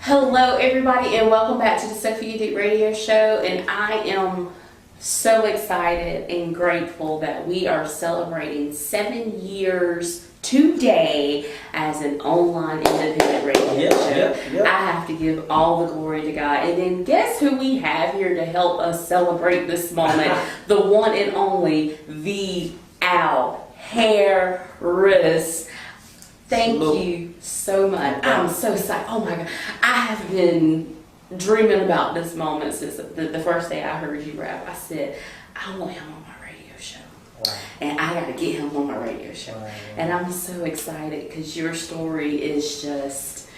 Hello, everybody, and welcome back to the Sophia Radio Show. And I am so excited and grateful that we are celebrating 7 years today as an online independent radio show. I have to give all the glory to God. And then guess who we have here to help us celebrate this moment? The one and only, the Al Harris. Thank you so much. I'm so excited. Oh my God. I have been dreaming about this moment since the first day I heard you rap. I said, I want him on my radio show. Wow. And I got to get him on my radio show. Wow. And I'm so excited because your story is just,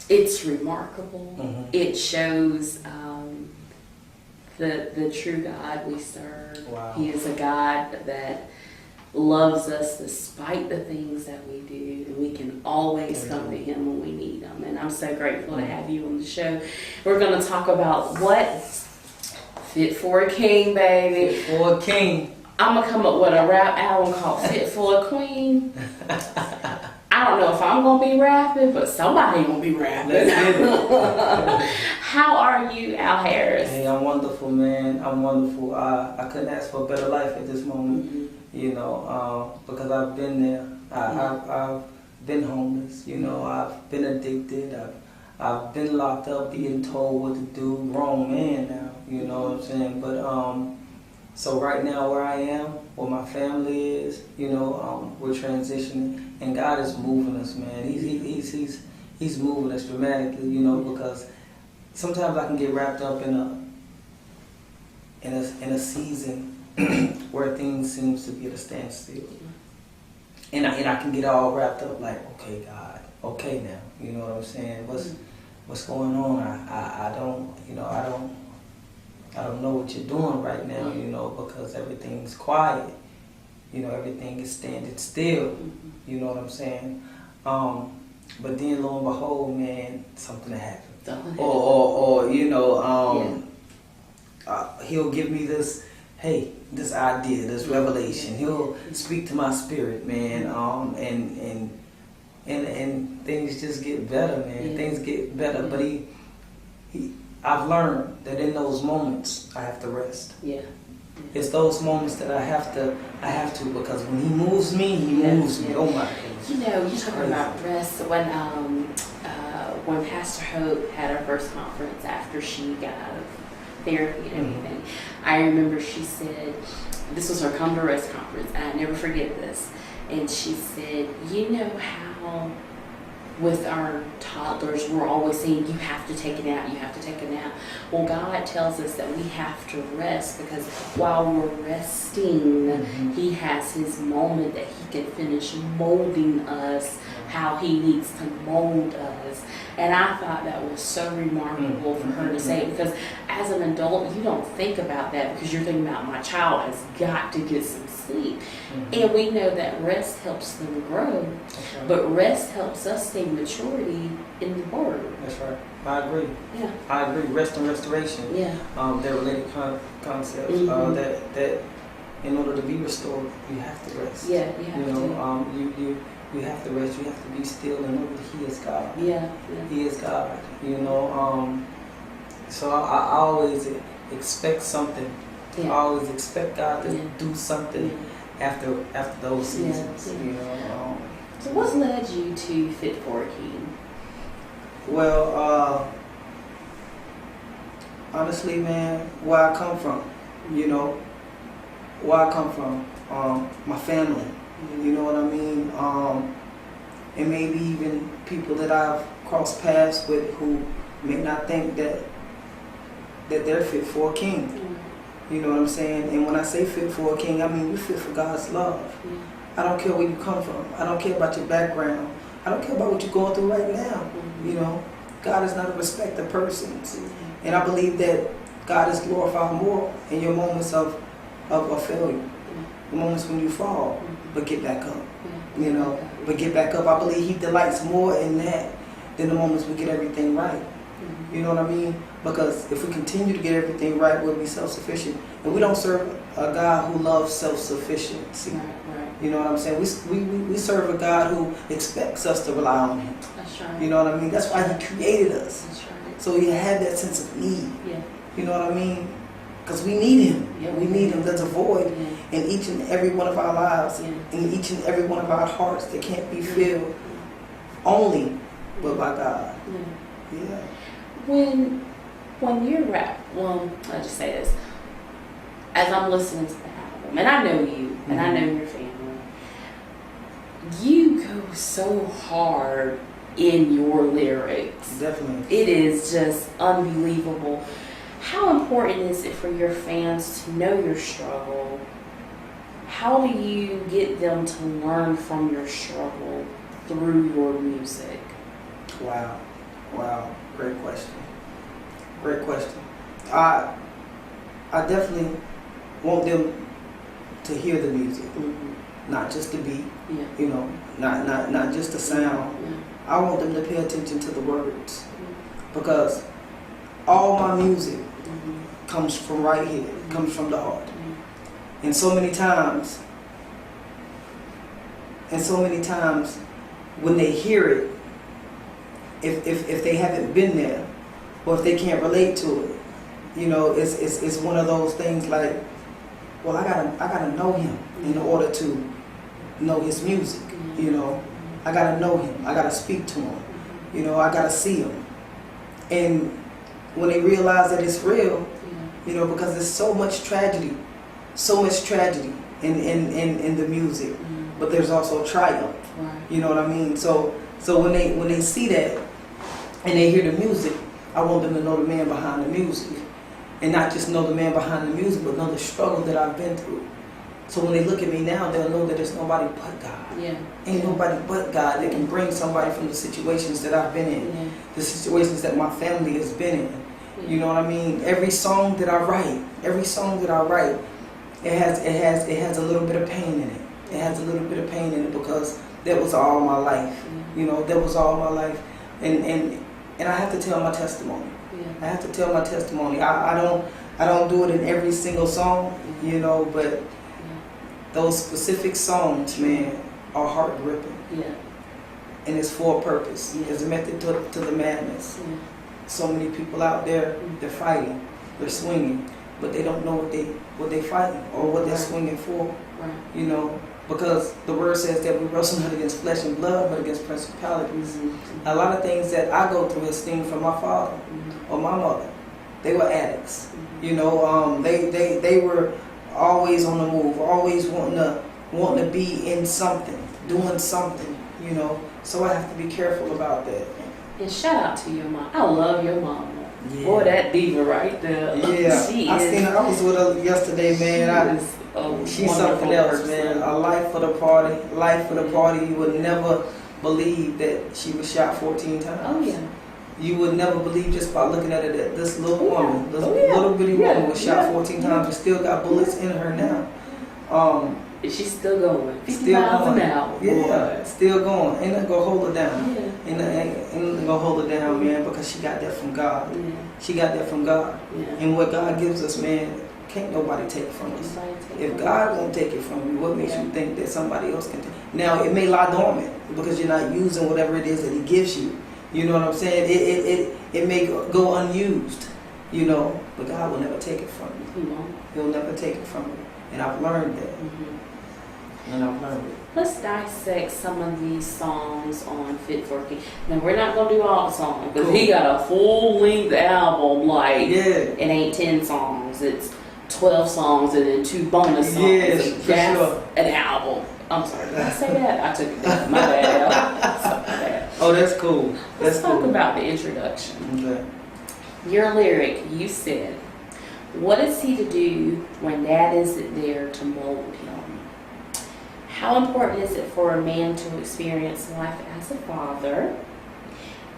it's remarkable. Mm-hmm. It shows the true God we serve. Wow. He is a God that loves us despite the things that we do, and we can always come to him when we need him. And I'm so grateful to have you on the show. We're going to talk about what? Fit for a King, baby. Fit for a King. I'm going to come up with a rap album called Fit for a Queen. I don't know if I'm going to be rapping, but somebody going to be rapping. Let's get it. How are you, Al Harris? Hey, I'm wonderful, man. I'm wonderful. I couldn't ask for a better life at this moment. Mm-hmm. You know, because I've been there. I've been homeless. You know, I've been addicted. I've been locked up, being told what to do. Grown man now. You know what I'm saying? But so right now, where I am, where my family is, you know, we're transitioning, and God is moving us, man. He's moving us dramatically. You know, because sometimes I can get wrapped up in a season where things seems to be at a standstill, and I can get all wrapped up like, okay, God, okay now, you know what I'm saying? What's going on? I don't know what you're doing right now, you know, because everything's quiet, you know, everything is standing still, you know what I'm saying? But then lo and behold, man, something happened, or you know, he'll give me this. Hey, this idea, this revelation. He'll speak to my spirit, man, and things just get better, man. Yeah. Things get better, but I've learned that in those moments I have to rest. Yeah. It's those moments that I have to, because when he moves me, he moves me. Oh my goodness. You know, you're talking about rest. When Pastor Hope had her first conference after she got out of therapy and everything, I remember she said, this was her Come to Rest conference, and I never forget this, and she said, you know how with our toddlers we're always saying, you have to take a nap, you have to take a nap. Well, God tells us that we have to rest, because while we're resting, he has his moment that he can finish molding us how he needs to mold us. And I thought that was so remarkable for her to say, because as an adult, you don't think about that, because you're thinking about, my child has got to get some sleep. And we know that rest helps them grow, but rest helps us stay maturity in the Word. That's right. I agree. Yeah. I agree. Rest and restoration. Yeah. They're related concepts. That in order to be restored, you have to rest. Yeah. You have to. You have to rest. You have to be still and know that he is God. Yeah. He is God. You know. So I always expect something. Yeah. I always expect God to do something after those seasons. You know. So what's led you to Fit for a King? Well, honestly, man, where I come from, you know, my family, you know what I mean, and maybe even people that I've crossed paths with who may not think that they're fit for a king. You know what I'm saying? And when I say fit for a king, I mean you fit for God's love. I don't care where you come from. I don't care about your background. I don't care about what you're going through right now. You know, God is not a respecter of persons. And I believe that God is glorified more in your moments of failure, the moments when you fall, but get back up. You know, but get back up. I believe he delights more in that than the moments we get everything right. You know what I mean? Because if we continue to get everything right, we'll be self-sufficient. And we don't serve a God who loves self-sufficiency. Right. You know what I'm saying? We serve a God who expects us to rely on Him. That's right. You know what I mean? That's why He created us. That's right. So He had that sense of need. Yeah. You know what I mean? Because we need Him. Yeah, we need Him. There's a void yeah. in each and every one of our lives, Yeah. in each and every one of our hearts that can't be filled only but by God. Yeah. Yeah. When you rap, well, I'll just say this. As I'm listening to the album, and I know you, and I know your family, you go so hard in your lyrics. Definitely. It is just unbelievable. How important is it for your fans to know your struggle? How do you get them to learn from your struggle through your music? Wow. Great question. Great question. I definitely want them to hear the music, not just the beat. Yeah. You know, not just the sound. Yeah. I want them to pay attention to the words, because all my music comes from right here, comes from the heart. And so many times when they hear it, if they haven't been there, or if they can't relate to it, you know, it's one of those things like, well, I gotta know Him in order to know His music. You know, I gotta know Him. I gotta speak to Him. You know, I gotta see Him. And when they realize that it's real, you know, because there's so much tragedy in the music, but there's also triumph. Right. You know what I mean? So when they see that and they hear the music, I want them to know the man behind the music, and not just know the man behind the music, but know the struggle that I've been through. So when they look at me now, they'll know that there's nobody but God. Yeah. Ain't nobody but God that can bring somebody from the situations that I've been in, the situations that my family has been in. You know what I mean? Every song that I write, it has a little bit of pain in it. It has a little bit of pain in it, because that was all my life. You know, that was all my life, and I have to tell my testimony. I have to tell my testimony. I don't do it in every single song, you know, but those specific songs, man, are heart gripping. Yeah. And it's for a purpose. It's a method to the madness. So many people out there, they're fighting, they're swinging, but they don't know what they fighting or what they're swinging for. Right. You know, because the word says that we wrestle not against flesh and blood, but against principalities. A lot of things that I go through is stemmed from my father or my mother. They were addicts. You know, they were always on the move, always wanting to be in something, doing something. You know, so I have to be careful about that. And shout out to your mom. I love your mama. Yeah. Boy, that diva right there. Yeah, She I is, seen her. I was with her yesterday, man. She's something else, person. Man. A life for the party. Life for the party. You would never believe that she was shot 14 times. Oh yeah. You would never believe just by looking at it that this little woman, this little bitty woman was shot 14 times and still got bullets in her now. She's still going. 50 still miles going. an hour. Yeah, still going. Ain't nothing gonna hold her down. Ain't nothing gonna hold her down, man, because she got that from God. She got that from God. And what God gives us, man, can't nobody take from us. If God won't take it from you, what makes you think that somebody else can take it? Now, it may lie dormant because you're not using whatever it is that He gives you. You know what I'm saying? It may go unused, you know, but God will never take it from you. He'll never take it from you. And I've learned that. And I've learned it. Let's dissect some of these songs on Fit for a King. Now, we're not going to do all the songs, because he got a full-length album, like, it ain't 10 songs, it's 12 songs and then 2 bonus songs. Yes, for that's sure. An album. I'm sorry, did I say that? I took it down. My bad. Oh, that's cool. Let's talk about the introduction. Okay. Your lyric, you said, what is he to do when Dad isn't there to mold him? How important is it for a man to experience life as a father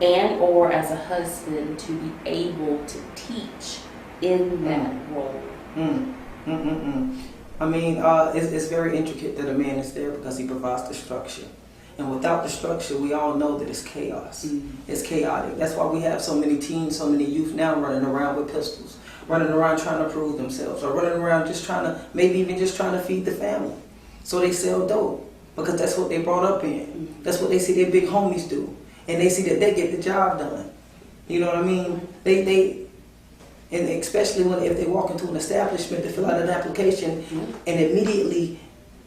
and or as a husband to be able to teach in that role? I mean, it's very intricate that a man is there because he provides the structure. And without the structure, we all know that it's chaos. It's chaotic. That's why we have so many teens, so many youth now running around with pistols, running around trying to prove themselves, or running around just trying to, maybe even just trying to feed the family. So they sell dope because that's what they brought up in. That's what they see their big homies do. And they see that they get the job done. You know what I mean? And especially if they walk into an establishment to fill out an application, and immediately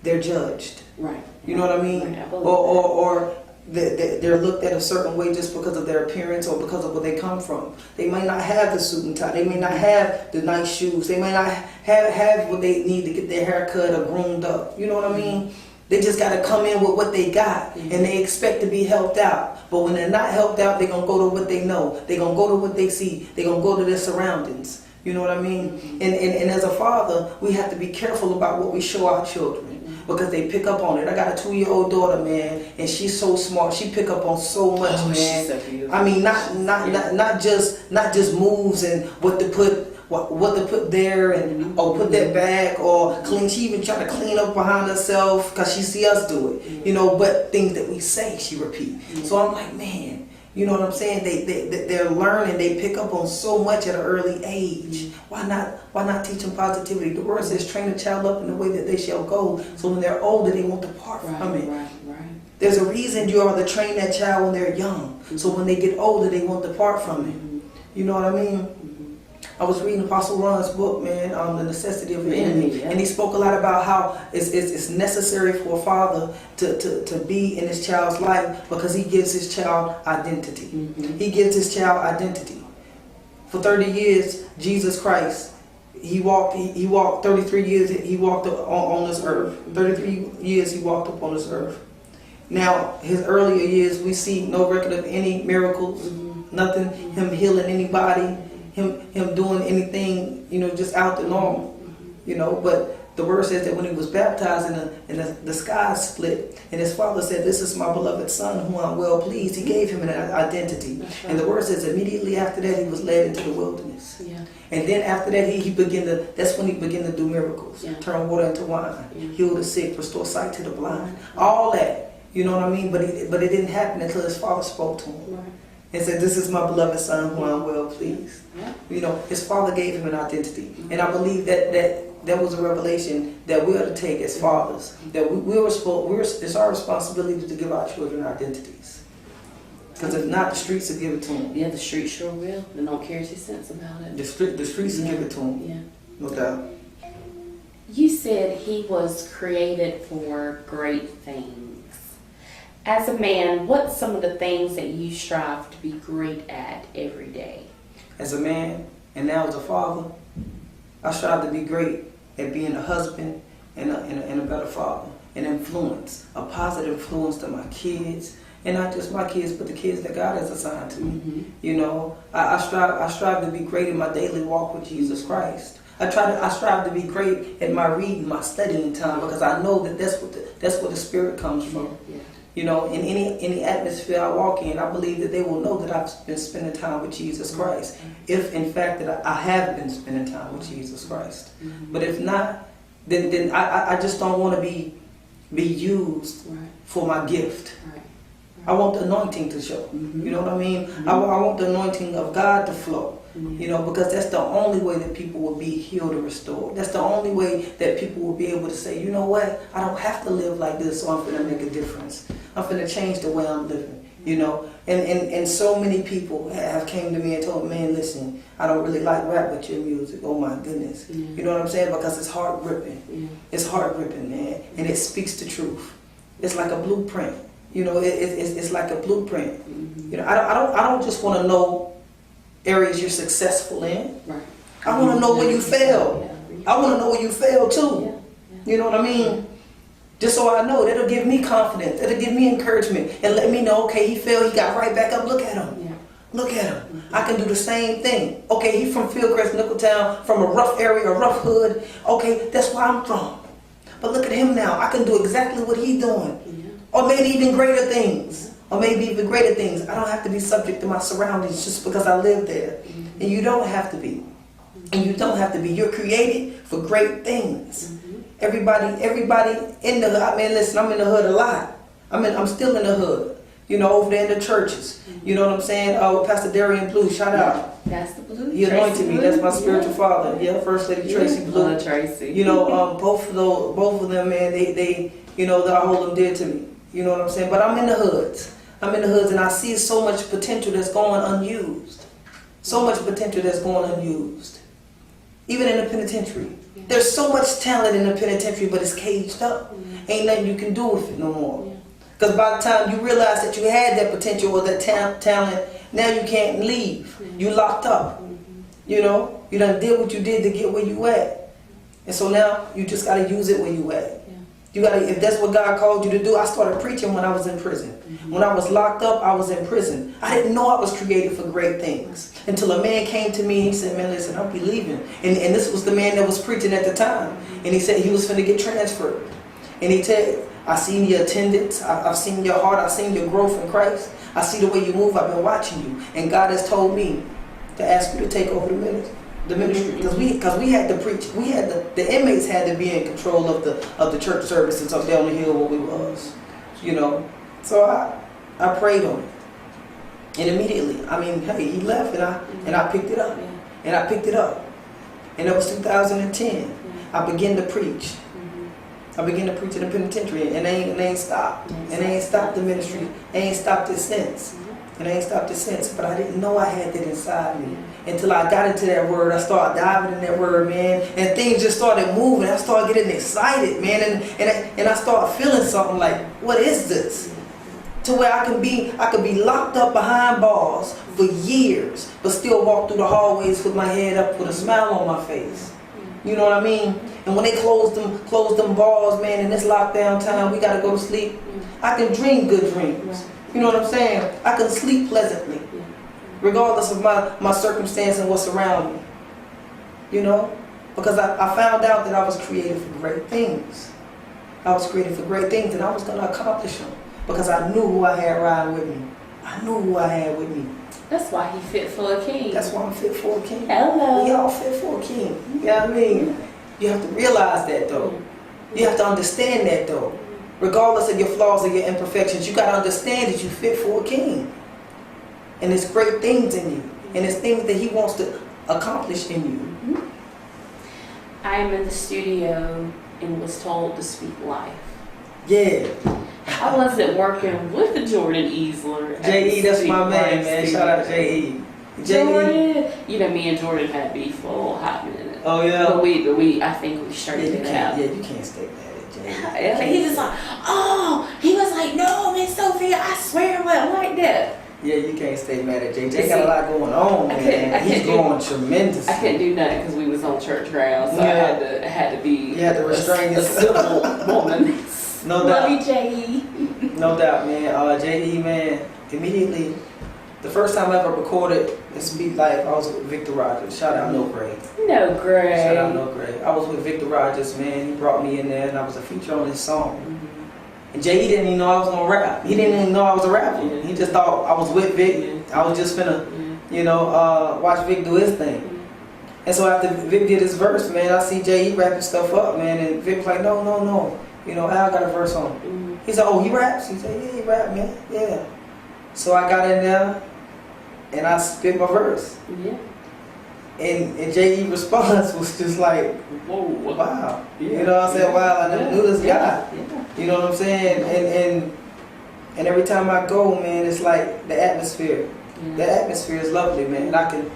they're judged. Right. You know what I mean? Right. Or they're looked at a certain way just because of their appearance or because of where they come from. They may not have the suit and tie. They may not have the nice shoes. They may not have what they need to get their hair cut or groomed up. You know what I mean? They just got to come in with what they got, and they expect to be helped out. But when they're not helped out, they're going to go to what they know. They're going to go to what they see. They're going to go to their surroundings. You know what I mean? And as a father, we have to be careful about what we show our children, because they pick up on it. I got a 2-year-old daughter, man, and she's so smart. She pick up on so much, man. She's so beautiful. I mean, not just moves and what to put there and or put that back or clean. She even trying to clean up behind herself because she see us do it, you know. But things that we say, she repeat. So I'm like, man, you know what I'm saying? They're learning. They pick up on so much at an early age. Why not teach them positivity? The word says, train a child up in the way that they shall go. So when they're older, they won't depart from it. Right. There's a reason you are to train that child when they're young. So when they get older, they won't depart from it. You know what I mean? I was reading Apostle Ron's book, man, The Necessity of an Enemy. And he spoke a lot about how it's necessary for a father to be in his child's life because he gives his child identity. He gives his child identity. For 30 years, Jesus Christ, he walked 33 years, he walked on this earth. 33 years he walked up on this earth. Now, his earlier years, we see no record of any miracles, nothing, him healing anybody, him doing anything, you know, just out the normal, you know. But the word says that when he was baptized and the sky split, and his father said, "This is my beloved son whom I'm well pleased," he gave him an identity. Right. And the word says immediately after that he was led into the wilderness. Yeah. And then after that that's when he began to do miracles. Yeah. Turn water into wine, heal the sick, restore sight to the blind, all that, you know what I mean? But it didn't happen until his father spoke to him. Right. And said, "This is my beloved son whom I'm well pleased." Yeah. You know, his father gave him an identity. And I believe that was a revelation that we are to take as fathers. That it's our responsibility to give our children identities. Because if not, the streets will give it to them. Yeah, the streets sure will. They don't care 2 cents about it. The streets will give it to them. Yeah. No doubt. You said he was created for great things. As a man, what's some of the things that you strive to be great at every day? As a man, and now as a father, I strive to be great at being a husband and a better father, an influence, a positive influence to my kids, and not just my kids, but the kids that God has assigned to me. You know, I strive to be great in my daily walk with Jesus Christ. I strive to be great at my reading, my studying time, because I know that that's where the Spirit comes from. Yeah. You know, in any atmosphere I walk in, I believe that they will know that I've been spending time with Jesus Christ. If in fact that I have been spending time with Jesus Christ. But if not, then I just don't want to be used for my gift. I want the anointing to show. You know what I mean? I want the anointing of God to flow. You know, because that's the only way that people will be healed or restored. That's the only way that people will be able to say, you know what, I don't have to live like this, so I'm going to make a difference. I'm going to change the way I'm living, you know. And so many people have came to me and told me, man, listen, I don't really like rap with your music. Oh my goodness. You know what I'm saying? Because it's heart gripping. It's heart gripping, man. And it speaks the truth. It's like a blueprint. You know, it's like a blueprint. You know, I don't just want to know areas you're successful in. Right. I want to know where you fail. I want to know where you fail too. You know what I mean? Just so I know, that'll give me confidence. That'll give me encouragement and let me know, okay, he failed, he got right back up. Look at him. Look at him. I can do the same thing. Okay, he's from Fieldcrest, Nickeltown, from a rough area, a rough hood. Okay, that's where I'm from. But look at him now. I can do exactly what he's doing. Or maybe even greater things. Or maybe even greater things. I don't have to be subject to my surroundings just because I live there. And you don't have to be. And you don't have to be. You're created for great things. Everybody in the hood. I mean, listen, I'm in the hood a lot. I'm still in the hood. You know, over there in the churches. You know what I'm saying? Pastor Darian Blue, shout out. Pastor Blue. He anointed Tracy me. Blue. That's my spiritual father. Yeah, First Lady Tracy Blue. Tracy. You know, both of them, man, they you know, that I hold them dear to me. You know what I'm saying? But I'm in the hoods. And I see so much potential that's going unused. So much potential that's going unused. Even in the penitentiary. Yeah. There's so much talent in the penitentiary, but it's caged up. Ain't nothing you can do with it no more. Because by the time you realize that you had that potential or that talent, now you can't leave. You locked up. You know, you done did what you did to get where you at. And so now you just got to use it where you at. You gotta, if that's what God called you to do. I started preaching when I was in prison. When I was locked up, I was in prison. I didn't know I was created for great things until a man came to me and he said, man, listen, I'm believing. And this was the man that was preaching at the time. And he said he was finna get transferred. And he said, I seen your attendance, I've seen your heart, I've seen your growth in Christ. I see the way you move, I've been watching you. And God has told me to ask you to take over the ministry. Because we had to preach, the inmates had to be in control of the church services up there on the hill where we was. You know. So I prayed on it. And immediately, I mean, hey, he left and I picked it up. And I picked it up. And it was 2010. I began to preach. I began to preach in the penitentiary, and they ain't stopped. And they ain't stopped the ministry. They ain't stopped it since. And they ain't stopped it since. But I didn't know I had that inside me. Until I got into that word, I started diving in that word, man. And things just started moving. I started getting excited, man. And I started feeling something like, what is this? To where I could be locked up behind bars for years, but still walk through the hallways with my head up with a smile on my face. You know what I mean? And when they closed them bars, man, in this lockdown time, we gotta go to sleep. I can dream good dreams. You know what I'm saying? I can sleep pleasantly, regardless of my circumstance and what's around me. You know? Because I found out that I was created for great things. I was created for great things, and I was gonna accomplish them. Because I knew who I had riding with me. I knew who I had with me. That's why he fit for a king. That's why I'm fit for a king. Hello. We all fit for a king. You know what I mean? You have to realize that though. You have to understand that though. Regardless of your flaws or your imperfections, you got to understand that you fit for a king. And there's great things in you. And there's things that he wants to accomplish in you. I am in the studio and was told to speak life. Yeah. I wasn't working with Jordan Easler. J.E., that's my man. Shout out J.E. Jordan. You know, me and Jordan had beef for a hot minute. Oh, yeah? But I think we straightened it out. Yeah, you can't stay mad at J.E. He was like, he was like, no, Miss Sophia, I swear it wasn't like that. Yeah, you can't stay mad at J.E. J got a lot going on, man. He's going tremendous. I couldn't do nothing because we was on church ground, so I had to be. You had to restrain yourself. A civil woman. No doubt. Love you, J.E. No doubt, man. J.E., man, immediately, the first time I ever recorded this Beat Life, I was with Victor Rogers. Shout out No Gray. No Gray. Shout out No Gray. I was with Victor Rogers, man. He brought me in there, and I was a feature on his song. And J.E. didn't even know I was going to rap. He didn't even know I was a rapper. Yeah. He just thought I was with Vic. I was just finna, watch Vic do his thing. And so after Vic did his verse, man, I see J.E. rapping stuff up, man. And Vic was like, no. Al got a verse on him. He said, oh, he raps? He said, yeah, he rap, man. Yeah. So I got in there, and I spit my verse. Yeah. And J.E. response was just like, whoa, wow. Yeah. You know what I'm saying? Wow, I never knew this guy. Yeah. You know what I'm saying? And every time I go, man, it's like the atmosphere. Yeah. The atmosphere is lovely, man. And I can,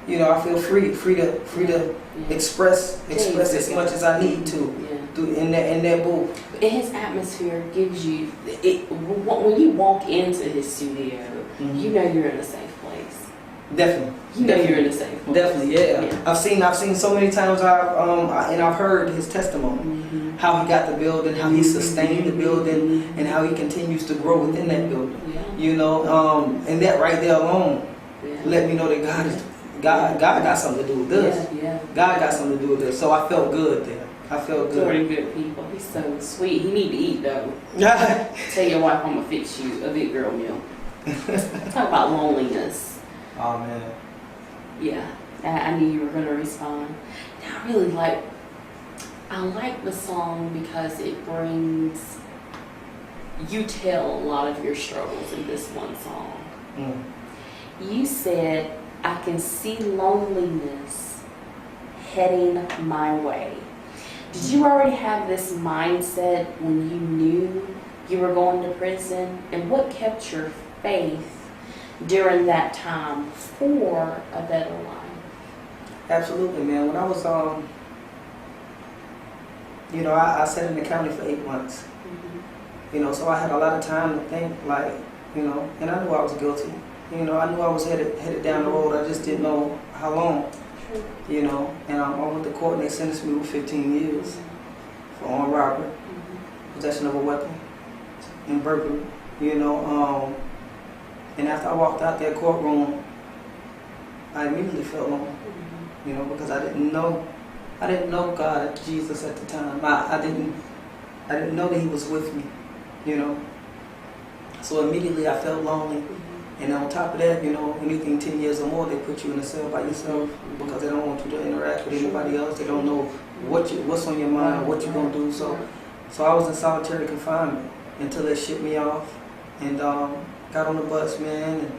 I feel free to express as much as I need to in that booth. His atmosphere gives you when you walk into his studio, you know you're in a safe place. Definitely. You know you're in a safe place. Definitely, yeah. I've seen so many times I've heard his testimony, how he got the building, how he sustained the building, and how he continues to grow within that building. Yeah. And that right there alone let me know that God got something to do with this. Yeah. God got something to do with this. So I felt good there. I felt good. Jordan, good people. He's so sweet. He need to eat though. Tell your wife I'm gonna fix you a big girl meal. Talk about loneliness. Oh man. Yeah, I knew you were gonna respond. Now I really like the song because it brings you tell a lot of your struggles in this one song. Mm. You said, I can see loneliness heading my way. Did you already have this mindset when you knew you were going to prison? And what kept your faith during that time for a better life? Absolutely, man. When I was, I sat in the county for 8 months. Mm-hmm. So I had a lot of time to think, like, and I knew I was guilty. I knew I was headed down the road. I just didn't know how long. Sure. And I went to court and they sentenced me to 15 years for armed robbery, possession of a weapon, and burglary. And after I walked out that courtroom, I immediately felt lonely. Because I didn't know God, Jesus at the time. I didn't know that He was with me. So immediately I felt lonely. And on top of that, anything 10 years or more, they put you in a cell by yourself because they don't want you to interact with anybody else. They don't know what's on your mind, what you're gonna do. So I was in solitary confinement until they shipped me off, and got on the bus, man, and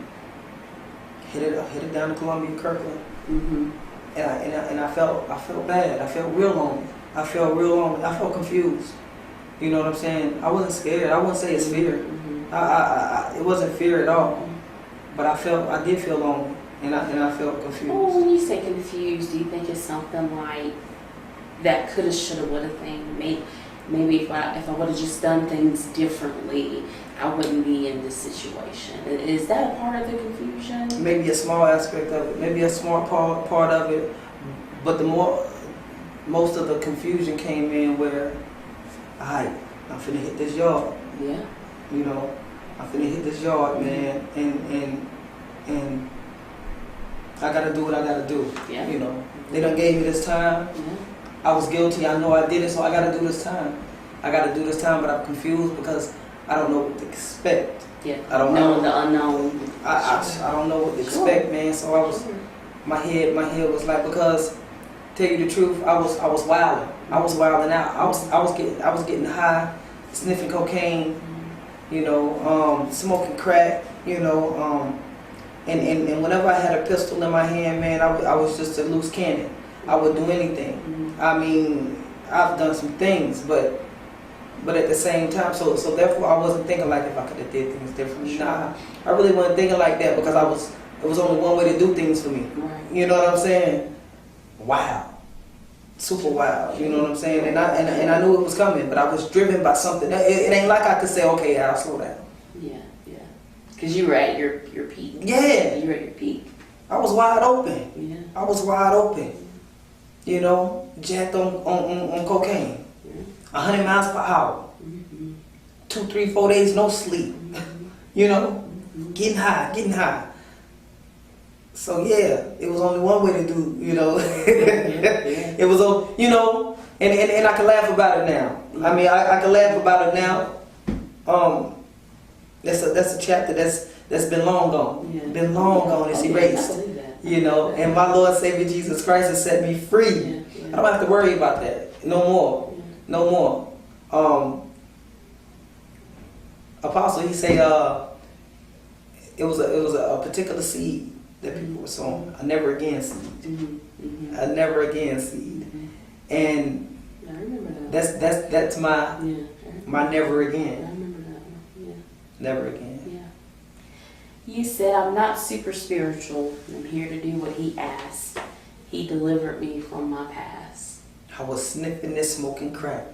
headed down to Columbia, Kirkland. Mm-hmm. And I felt bad. I felt real lonely. I felt confused. You know what I'm saying? I wasn't scared. I wouldn't say it's fear. It wasn't fear at all. But I did feel lonely, and I felt confused. Well, when you say confused, do you think it's something like that coulda, shoulda, woulda thing? Maybe if I would have just done things differently, I wouldn't be in this situation. Is that a part of the confusion? Maybe a small aspect of it. Maybe a small part of it. But most of the confusion came in where, I'm finna hit this yard. Yeah. I'm finna hit this yard, man, and I gotta do what I gotta do. Yeah. They done gave me this time. Yeah. I was guilty. I know I did it, so I gotta do this time. But I'm confused because I don't know what to expect. Yeah. I don't know the unknown. I don't know what to expect, man. So I was, my head was like, because tell you the truth, I was wilding. I was wilding out. I was getting high, sniffing cocaine. Smoking crack, and whenever I had a pistol in my hand, man, I was just a loose cannon. I would do anything. I mean, I've done some things, but at the same time, so therefore I wasn't thinking like if I could have did things differently. Nah, I really wasn't thinking like that because it was only one way to do things for me. Right. You know what I'm saying? Wow. Super wild, you know what I'm saying? And I knew it was coming, but I was driven by something. It ain't like I could say, okay, I'll slow down. Yeah. Because you were at your peak. Yeah. You were at your peak. I was wide open. Yeah. I was wide open. Jacked on cocaine. 100 miles per hour. 2, 3, 4 days, no sleep. Getting high. So yeah, it was only one way to do, It was, and I can laugh about it now. I mean, I can laugh about it now. That's a chapter that's been long gone. Yeah. Been long gone. It's erased. I believe that. And my Lord Savior Jesus Christ has set me free. I don't have to worry about that no more. Yeah. No more. Apostle, he say, it was a particular seed that people were sowing. A never again seed. A never again seed. And I remember that. that's my never I again. remember that one. Yeah. Never again. Yeah. You said, I'm not super spiritual. I'm here to do what He asked. He delivered me from my past. I was sniffing this smoking crack.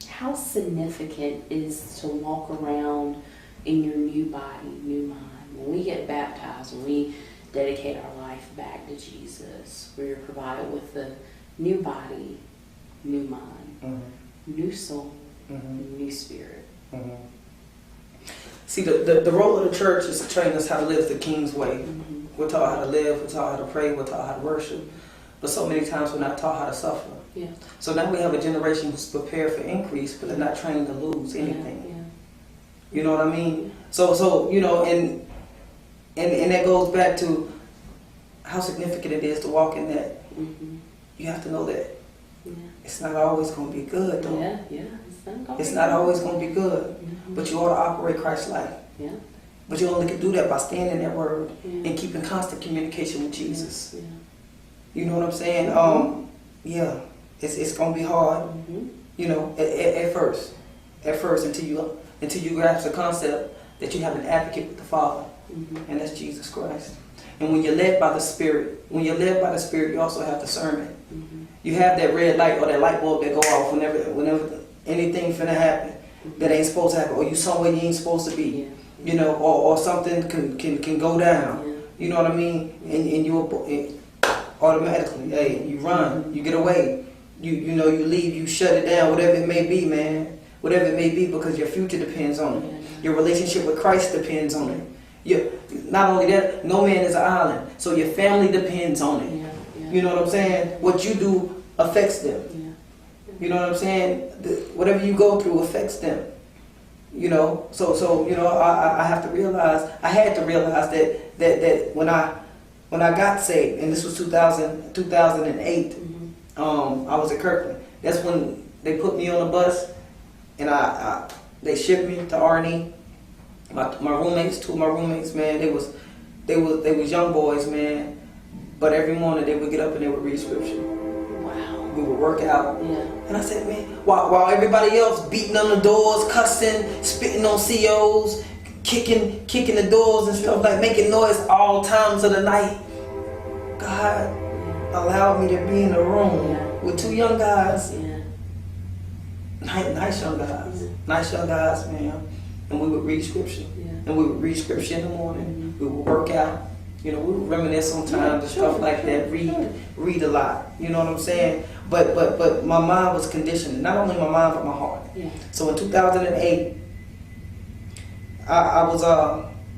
How significant is to walk around in your new body, new mind? When we get baptized, when we dedicate our life back to Jesus, we are provided with the new body, new mind, new soul, new spirit. See, the role of the church is to train us how to live the King's way. We're taught how to live, we're taught how to pray, we're taught how to worship. But so many times we're not taught how to suffer. Yeah. So now we have a generation who's prepared for increase, but they're not trained to lose anything. Yeah. You know what I mean? So and that goes back to how significant it is to walk in that. You have to know that it's not always going to be good, though. Yeah. It's not always going to be good. But you ought to operate Christ-like. Yeah. But you only can do that by staying in that word and keeping constant communication with Jesus. Yeah. You know what I'm saying? Yeah, it's gonna be hard. You know, at first, until you grasp the concept that you have an advocate with the Father, and that's Jesus Christ. And when you're led by the Spirit, you also have discernment. You have that red light or that light bulb that go off whenever anything finna happen that ain't supposed to happen, or you somewhere you ain't supposed to be. You know, or something can go down. You know what I mean? And you automatically, hey, you run, you get away, you know, you leave, you shut it down, whatever it may be, man. Whatever it may be, because your future depends on it. Your relationship with Christ depends on it. Not only that, no man is an island, so your family depends on it. You know what I'm saying? What you do affects them. You know what I'm saying? Whatever you go through affects them. You know, so you know, I had to realize that when I got saved, and this was 2008, I was at Kirkland. That's when they put me on a bus, and they shipped me to R&E. My roommates, two of my roommates, man, they was young boys, man. But every morning they would get up and they would read scripture. Wow. We would work out. And I said, man, while everybody else beating on the doors, cussing, spitting on COs, kicking the doors and stuff, like making noise all times of the night, God allowed me to be in the room with two young guys. Nice young guys, man. And we would read scripture. And we would read scripture in the morning. We would work out. You know, we would reminisce sometimes and stuff like that. Read a lot. You know what I'm saying? But my mind was conditioned. Not only my mind, but my heart. So in 2008,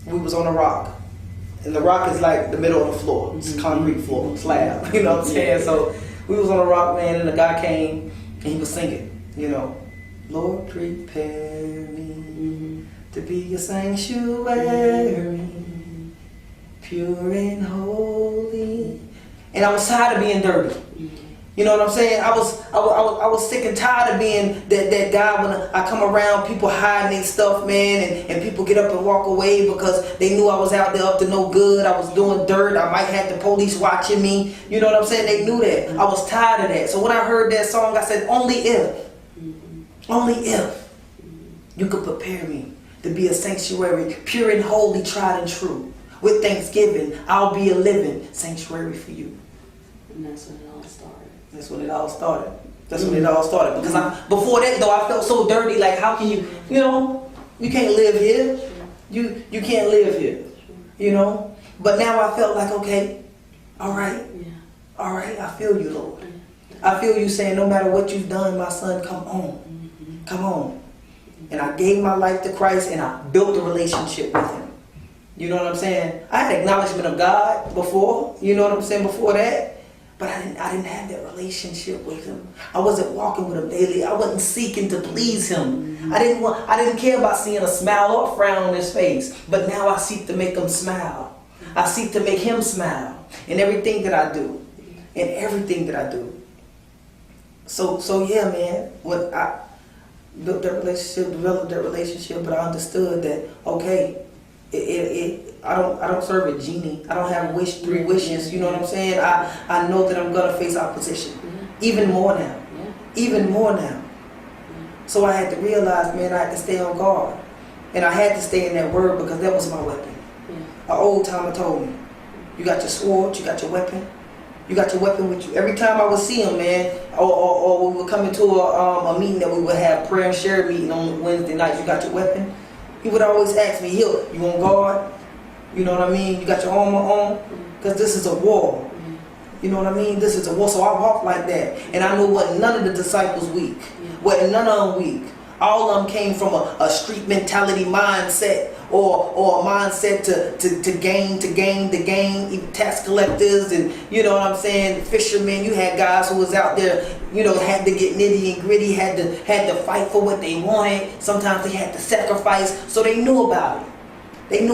we was on a rock. And the rock is like the middle of the floor. It's a concrete floor, slab. You know what I'm saying? So we was on a rock, man, and the guy came and he was singing, you know, Lord, prepare me to be a sanctuary, pure and holy. And I was tired of being dirty. You know what I'm saying? I was sick and tired of being that guy when I come around, people hiding their stuff, man, and people get up and walk away because they knew I was out there up to no good. I was doing dirt. I might have the police watching me. You know what I'm saying? They knew that. I was tired of that. So when I heard that song, I said, only if you could prepare me to be a sanctuary, pure and holy, tried and true. With thanksgiving, I'll be a living sanctuary for you. And that's when it all started. That's when it all started. Because before that, though, I felt so dirty. Like, how can you know, you can't live here. You can't live here. You know. But now I felt like, okay, all right, I feel you, Lord. I feel you saying, no matter what you've done, my son, come on. And I gave my life to Christ, and I built a relationship with Him. You know what I'm saying? I had acknowledgement of God before. You know what I'm saying? Before that. But I didn't have that relationship with Him. I wasn't walking with Him daily. I wasn't seeking to please Him. I didn't care about seeing a smile or a frown on His face. But now I seek to make Him smile. I seek to make Him smile in everything that I do. So yeah, man. When I built that relationship, developed that relationship, but I understood that, okay, I don't serve a genie. I don't have three wishes. You know what I'm saying? I know that I'm gonna face opposition, even more now. So I had to realize, man, I had to stay on guard, and I had to stay in that word because that was my weapon. An old timer told me, you got your sword, you got your weapon. You got your weapon with you. Every time I would see him, man, or we would come into a meeting that we would have, prayer and share meeting on Wednesday nights, you got your weapon? He would always ask me, you on guard? You know what I mean? You got your armor on? Because this is a war. You know what I mean? This is a war. So I walk like that. And I knew what none of the disciples weak. None of them weak. All of them came from a street mentality mindset or a mindset to gain, even tax collectors and, you know what I'm saying, fishermen. You had guys who was out there, you know, had to get nitty and gritty, had to fight for what they wanted. Sometimes they had to sacrifice. So they knew about it. They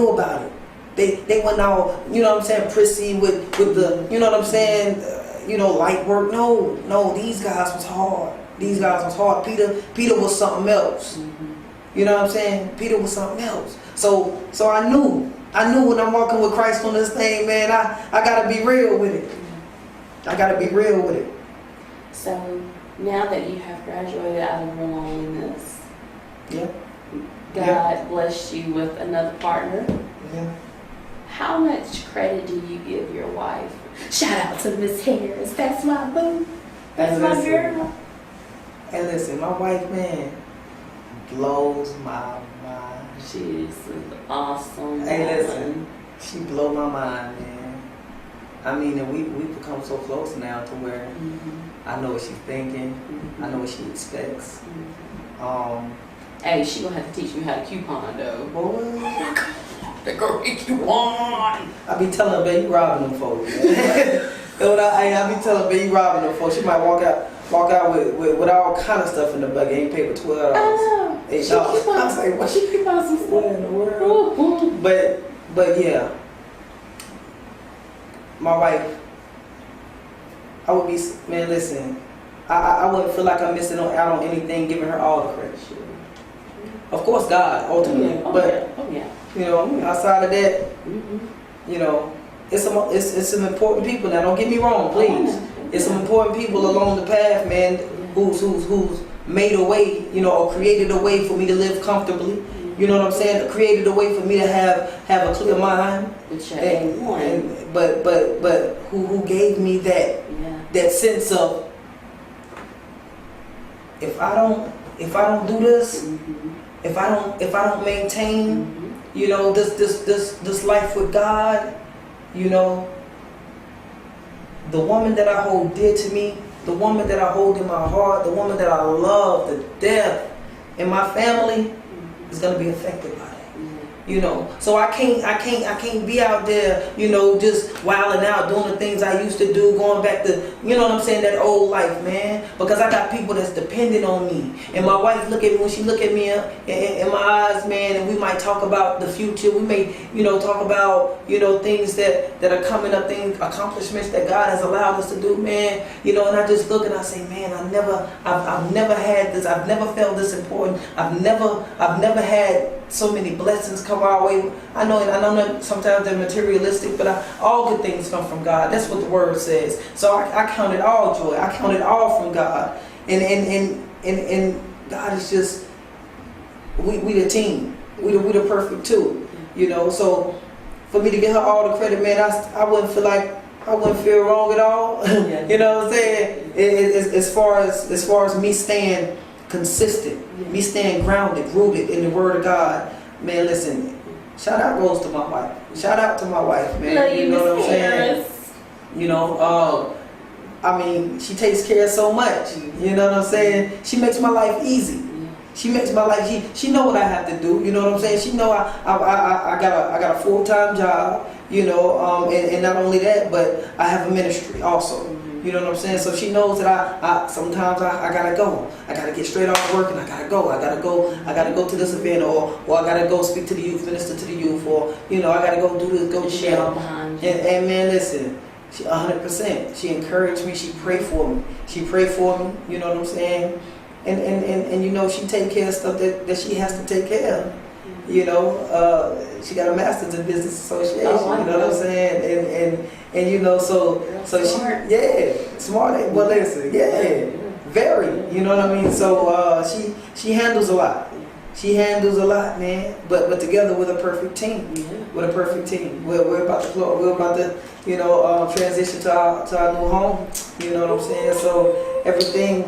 went out, you know what I'm saying, prissy with the, you know what I'm saying, light work. No, these guys was hard. These guys was hard. Peter was something else. Mhm. You know what I'm saying? Peter was something else. So I knew when I'm walking with Christ on this thing, man, I gotta be real with it. I gotta be real with it. So now that you have graduated out of your loneliness, Yeah. God blessed you with another partner. Yeah. How much credit do you give your wife? Shout out to Miss Harris. That's my boo. That's And my listen, girl. And listen, my wife, man, blows my mind. She's an awesome. Hey, woman. listen, she blow my mind, man. I mean, and we become so close now to where Mhm. I know what she's thinking. Mhm. I know what she expects. Mhm. Hey, she gonna have to teach me how to coupon though. Boy, The girl coupon. I be telling her, babe, you robbing them folks. Man. I be telling her, babe, you robbing them folks. She might walk out with all kind of stuff in the buggy. Ain't paid for $12. Oh, $8. she coupon. I was like, what? She coupon some What stuff. in the world? Ooh. But yeah, my wife, I would be, man, listen, I wouldn't feel like I'm missing out on anything, giving her all the credit. Of course, God, ultimately, but you know, outside of that, you know, it's some important people. Now, don't get me wrong, please. It's some important people along the path, man, who's made a way, you know, or created a way for me to live comfortably. You know what I'm saying? Created a way for me to have a clear mind. But who gave me that sense of if I don't do this, if I don't maintain, you know, this life with God, you know, the woman that I hold dear to me, the woman that I hold in my heart, the woman that I love to death, and my family is gonna be affected by that. You know, so I can't be out there, you know, just wilding out, doing the things I used to do, going back to, you know what I'm saying, that old life, man. Because I got people that's dependent on me. And my wife look at me, when she look at me in my eyes, man, and we might talk about the future. We may, you know, talk about, you know, things that are coming up, things, accomplishments that God has allowed us to do, man. You know, and I just look and I say, man, I've never had this. I've never felt this important. I've never had so many blessings come our way. I know that sometimes they're materialistic, but all good things come from God. That's what the word says. So I count it all joy. I count it all from God. And God is just, we the team. We the perfect two. You know, so for me to give her all the credit, man, I wouldn't feel wrong at all. You know what I'm saying? As far as me staying consistent, me staying grounded, rooted in the word of God, man, listen, shout out goes to my wife. Shout out to my wife, man. Love you know what I'm saying? Harris. You know, I mean, she takes care of so much. You know what I'm saying? She makes my life easy. She makes my life. She know what I have to do. You know what I'm saying? She know I got a full-time job. You know, and not only that, but I have a ministry also. You know what I'm saying? So she knows that I sometimes I gotta go. I gotta get straight off work and I gotta go. I gotta go to this event, or I gotta go speak to the youth, minister to the youth, or you know, I gotta go do this, go do that. And man, listen, she 100%. She encouraged me. She prayed for me. You know what I'm saying? And you know, she take care of stuff that she has to take care of. You know, she got a master's in business association. You know what I'm saying? And you know, so smart. she smart. Well, listen, very. You know what I mean? So she handles a lot. She handles a lot, man. But together with a perfect team. With a perfect team. We're about to you know, transition to our new home. You know what I'm saying? So everything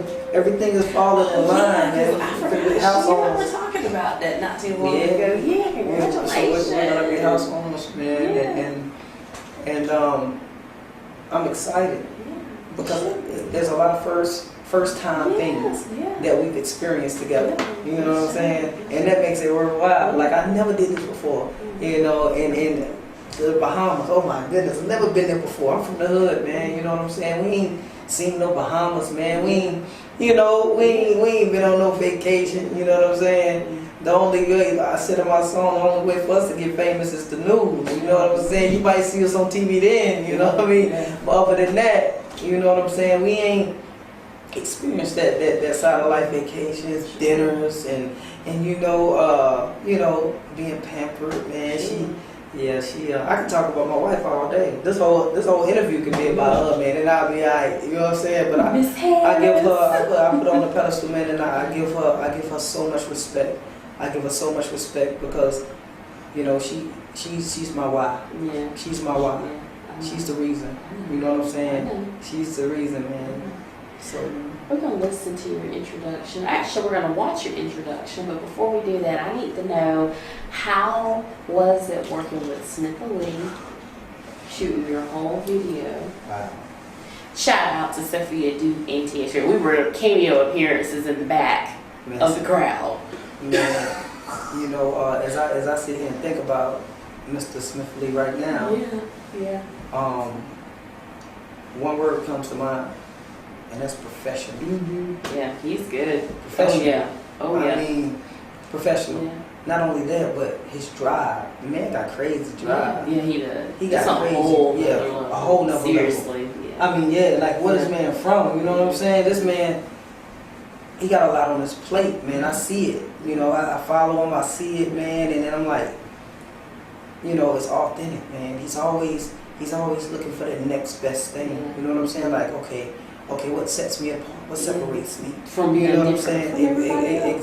is falling in line, man. I forgot. We were talking about that not too long ago. Yeah, congratulations. So we're gonna be house owners, man, and I'm excited because there's a lot of first time things that we've experienced together. You know what I'm saying? And that makes it worthwhile. Like I never did this before. You know, and the Bahamas. Oh my goodness, I've never been there before. I'm from the hood, man. You know what I'm saying? We ain't seen no Bahamas, man. We ain't been on no vacation. You know what I'm saying? The only way I said in my song, the only way for us to get famous is the news. You know what I'm saying? You might see us on TV then. You know what I mean? But other than that, you know what I'm saying? We ain't experience that side of life, vacations, dinners, and being pampered, man. I can talk about my wife all day. This whole interview could be about her, man, and I'll be alright. You know what I'm saying? But I give her, I put her on the pedestal, man, and I give her so much respect. I give her so much respect because, she's my why. Yeah. She's my why. Yeah. She's the reason. You know what I'm saying? She's the reason, man. So we're going to listen to your introduction. Actually, we're going to watch your introduction, but before we do that, I need to know, how was it working with Smith & Lee, shooting your whole video? Wow. Shout out to Sophia, Duke, and Tisha. We were cameo appearances in the back of the crowd. Man, as I sit here and think about Mr. Smith & Lee right now, one word comes to mind. And that's professional. Mm-hmm. Yeah, he's good. Professional. Oh yeah. I mean, professional. Yeah. Not only that, but his drive. The man got crazy drive. Yeah, he does. He got crazy. A whole nother seriously. level. Yeah. I mean, where this man from? You know what I'm saying? This man, he got a lot on his plate, man. I see it. I follow him. I see it, man. And then I'm like, it's authentic, man. He's always looking for the next best thing. Yeah. You know what I'm saying? Like, okay, what sets me apart? What separates me from you know what I'm saying?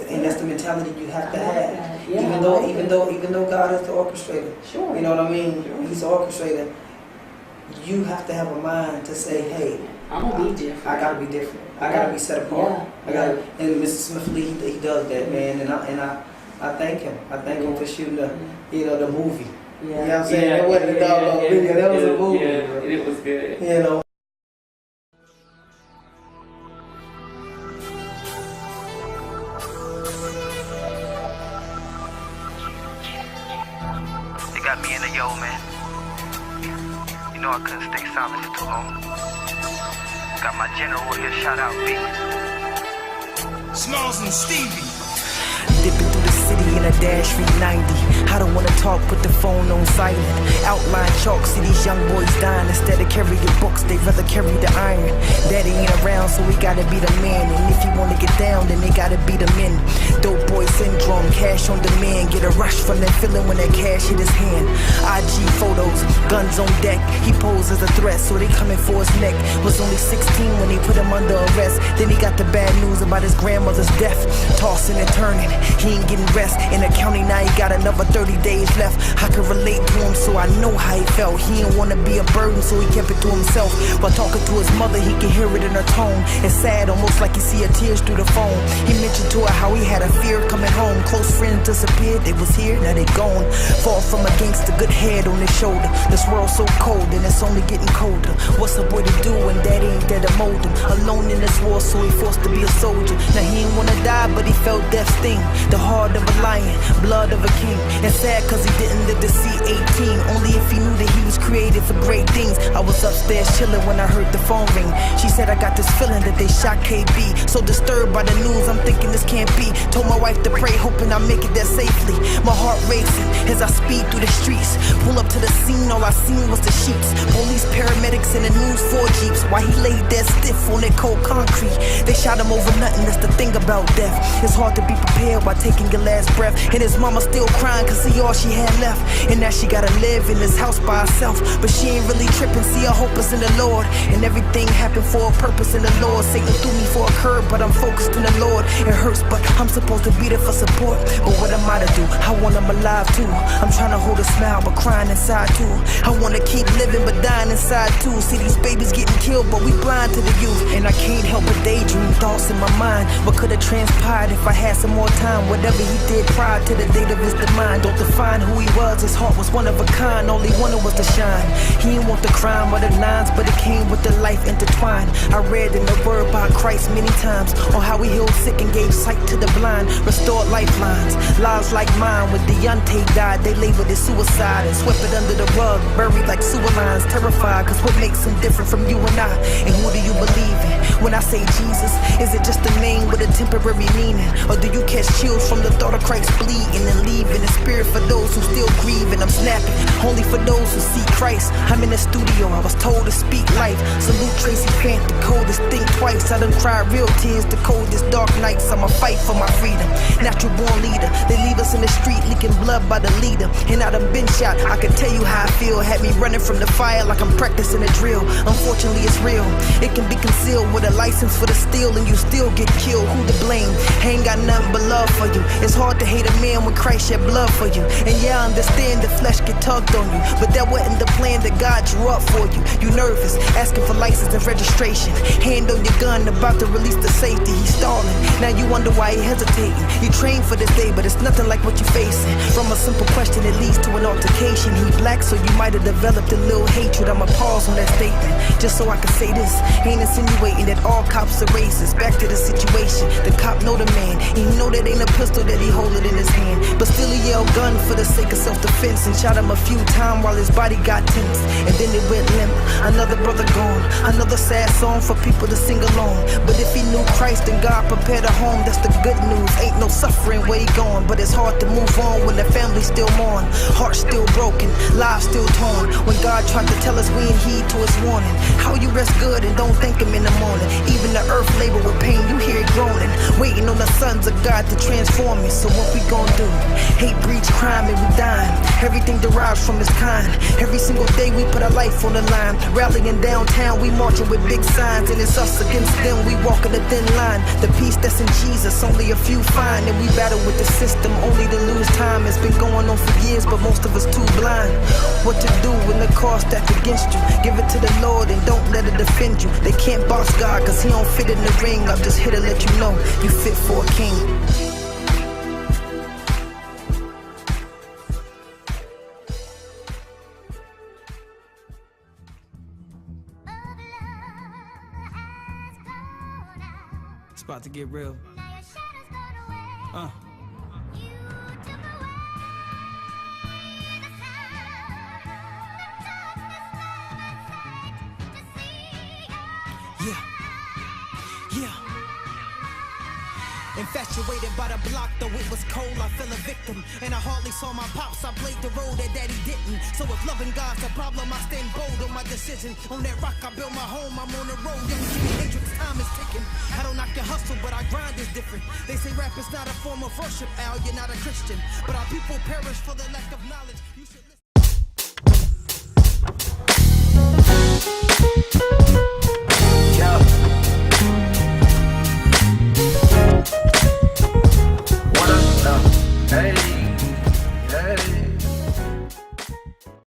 And that's the mentality you have to have. Yeah, even though God is the orchestrator. Sure. You know what I mean? Sure. He's the orchestrator. You have to have a mind to say, hey, I'm gonna be different. I gotta be different. I gotta be set apart. And Mr. Smith Lee, he does that, man. And I thank him. I thank him for shooting the movie. Yeah. You know what I'm saying? That wasn't a dog video. That was a movie. Yeah, it was good. Got me in the yo, man. I couldn't stay silent for too long. Got my general here, shout out B. Smalls and Stevie. Dipping through the city in a dash 390. I don't wanna talk, put the phone on silent. Outline chalk, see these young boys dying. Instead of carrying books, they rather carry the iron. Daddy ain't around, so we gotta be the man. And if you wanna get down, then they gotta be the men. Dope boy syndrome, cash on demand. Get a rush from that feeling when that cash hit his hand. IG photos, guns on deck. He posed as a threat, so they coming for his neck. Was only 16 when they put him under arrest. Then he got the bad news about his grandmother's death. Tossing and turning, he ain't getting rest. In the county now he got another 30 days left. I can relate to him, so I know how he felt. He didn't want to be a burden, so he kept it to himself. While talking to his mother, he could hear it in her tone. It's sad, almost like you see her tears through the phone. He mentioned to her how he had a fear coming home. Close friends disappeared, they was here, now they gone. Fall from a gangster, good head on his shoulder. This world's so cold and it's only getting colder. What's a boy to do when daddy ain't there to mold him? Alone in this war, so he forced to be a soldier. Now he ain't wanna die, but he felt death's sting. The heart of a lion, blood of a king. And sad cause he didn't live to see 18. Only if he knew that he was created for great things. I was upstairs chilling when I heard the phone ring. She said I got this feeling that they shot KB. So disturbed by the news, I'm thinking this can't be. Told my wife to pray, hoping I make it there safely. My heart racing as I speed through the streets. Pull up to the scene, all I seen was the sheets. Police, paramedics, and the news 4 Jeeps. While he laid there stiff on that cold concrete. They shot him over nothing, that's the thing about death. It's hard to be prepared while taking your last breath. And his mama still crying cause see all she had left. And now she gotta live in this house by herself. But she ain't really tripping, see her hope is in the Lord. And everything happened for a purpose in the Lord. Satan threw me for a curve, but I'm focused in the Lord. It hurts, but I'm supposed to be there for support. But what am I to do? I want them alive too. I'm trying to hold a smile, but crying inside too. I wanna keep living, but dying inside too. See these babies getting killed, but we blind to the youth. And I can't help but daydream thoughts in my mind. What could have transpired if I had some more time? Whatever he did prior to the date of his demise. Don't define who he was, his heart was one of a kind. All he wanted was to shine. He didn't want the crime or the lines, but it came with the life intertwined. I read in the word by Christ many times on how he healed sick and gave sight to the blind. Restored lifelines, lives like mine. When Deontay died, they labeled it suicide and swept it under the rug, buried like sewer lines. Terrified, cause what makes him different from you and I? And who do you believe in? When I say Jesus, is it just a name with a temporary meaning? Or do you catch chills from the thought of Christ bleeding and leaving? believe in the spirit for those who still grieve, and I'm snapping only for those who see Christ. I'm in the studio, I was told to speak life. Salute Tracy Fant, the coldest, think twice. I done cried real tears, the coldest dark nights. I'ma fight for my freedom, natural born leader. They leave us in the street leaking blood by the leader, and I done been shot. I can tell you how I feel, had me running from the fire like I'm practicing a drill. Unfortunately it's real, it can be concealed with a license for the steal, and you still get killed. Who to blame? Ain't got nothing but love for you. It's hard to hate a man when Christ shed blood for you. And yeah, I understand the flesh get tugged on you, but that wasn't the plan that God drew up for you. You nervous, asking for license and registration. Hand on your gun, about to release the safety. He's stalling, now you wonder why he hesitating. You trained for this day, but it's nothing like what you're facing. From a simple question it leads to an altercation. He black, so you might have developed a little hatred. I'ma pause on that statement, just so I can say this. Ain't insinuating that all cops are racist. Back to the situation, the cop know the man. He know that ain't a pistol that he hold it in his hand, but still he yelled gun for the sake of self-defense, and shot him a few times while his body got tense. And then it went limp, another brother gone. Another sad song for people to sing along. But if he knew Christ, then God prepared a home. That's the good news, ain't no suffering where he gone. But it's hard to move on when the family still mourn, heart still broken, lives still torn. When God tried to tell us we ain't heed to his warning. How you rest good and don't thank him in the morning? Even the earth labor with pain, you hear it groaning, waiting on the sons of God to transform it. So what we gon' do? Hate breeds crime and we dying. Everything derives from its kind. Every single day we put our life on the line. Rallying downtown, we marching with big signs, and it's us against them, we walking a thin line. The peace that's in Jesus, only a few find, and we battle with the system only to lose time. It's been going on for years, but most of us too blind. What to do when the cause stacked against you? Give it to the Lord and don't let it defend you. They can't box God cause he don't fit in the ring. I'm just here to let you know you fit for a king. It's about to get real. Yeah. Infatuated by the block, though it was cold, I fell a victim. And I hardly saw my pops, I played the role that daddy didn't. So if loving God's a problem, I stand bold on my decision. On that rock, I built my home, I'm on the road. Young Jimi Hendrix, time is ticking. I don't knock your hustle, but our grind is different. They say rap is not a form of worship, Al, you're not a Christian. But our people perish for the lack of knowledge.